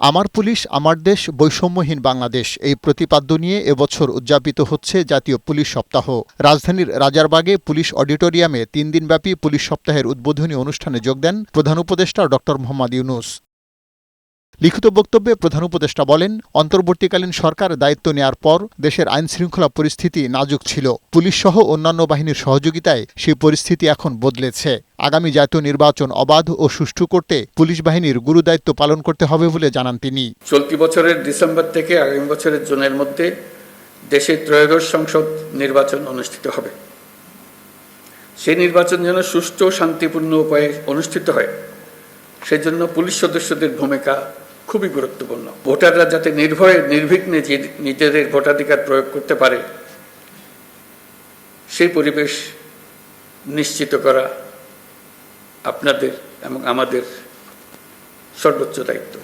আমার পুলিশ আমার দেশ বৈষম্যহীন বাংলাদেশ এই প্রতিপাদ্য নিয়ে এবছর উদযাপিত হচ্ছে জাতীয় পুলিশ সপ্তাহ। রাজধানীর রাজারবাগে পুলিশ অডিটোরিয়ামে ৩ দিনব্যাপী পুলিশ সপ্তাহের উদ্বোধনী অনুষ্ঠানে যোগ দেন প্রধান উপদেষ্টা ড. মোহাম্মদ ইউনূস। লিখিত বক্তব্যে প্রধান উপদেষ্টা বলেন, অন্তর্বর্তীকালীন সরকার দায়িত্ব নেয়ার পর দেশের আইনশৃঙ্খলা পরিস্থিতি নাজুক ছিল। পুলিশসহ অন্যান্য বাহিনীর সহযোগিতায় সেই পরিস্থিতি এখন বদলেছে। আগামী জাতীয় নির্বাচন অবাধ ও সুষ্ঠু করতে পুলিশ বাহিনীর গুরুদায়িত্ব পালন করতে হবে বলে জানান তিনি। চলতি বছরের ডিসেম্বর থেকে আগামী বছরের জুনের মধ্যে দেশে ত্রয়োদশ সংসদ নির্বাচন অনুষ্ঠিত হবে। সেই নির্বাচন যেন সুষ্ঠু ও শান্তিপূর্ণ উপায়ে অনুষ্ঠিত হয়, সেজন্য পুলিশ সদস্যদের ভূমিকা খুবই গুরুত্বপূর্ণ। ভোটাররা যাতে নির্ভয়ে নির্বিঘ্নে নিজেদের ভোটাধিকার প্রয়োগ করতে পারে, সেই পরিবেশ নিশ্চিত করা আপনাদের এবং আমাদের সর্বোচ্চ দায়িত্ব।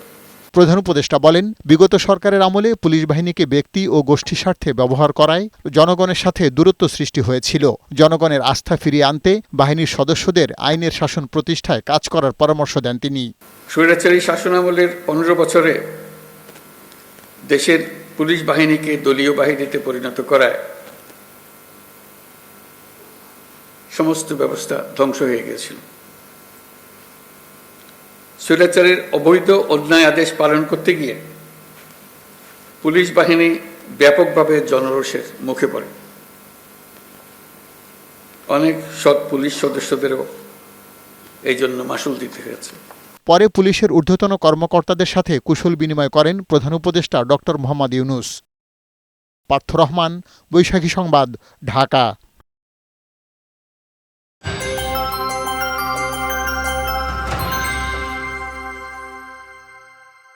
প্রধান উপদেষ্টা বলেন, বিগত সরকারের আমলে পুলিশ বাহিনীকে ব্যক্তি ও গোষ্ঠী স্বার্থে ব্যবহার করায় জনগণের সাথে দূরত্ব সৃষ্টি হয়েছিল। জনগণের আস্থা ফিরিয়ে আনতে বাহিনীর সদস্যদের আইনের শাসন প্রতিষ্ঠায় কাজ করার পরামর্শ দেন তিনি। স্বৈরাচারী শাসনামলের 15 বছরে দেশের পুলিশ বাহিনীকে দলীয় বাহিনীতে পরিণত করায় সমস্ত ব্যবস্থা ধ্বংস হয়ে গিয়েছিল। স্বৈরাচারের অবৈধ অন্যায় আদেশ পালন করতে গিয়ে পুলিশ বাহিনী ব্যাপকভাবে জনরোষের মুখে পড়ে। অনেক সৎ পুলিশ সদস্যদেরও এই জন্য মাশুল দিতে হয়েছে। পরে পুলিশের ঊর্ধ্বতন কর্মকর্তাদের সাথে কুশল বিনিময় করেন প্রধান উপদেষ্টা ড. মোহাম্মদ ইউনূস। পার্থ রহমান, বৈশাখী সংবাদ, ঢাকা।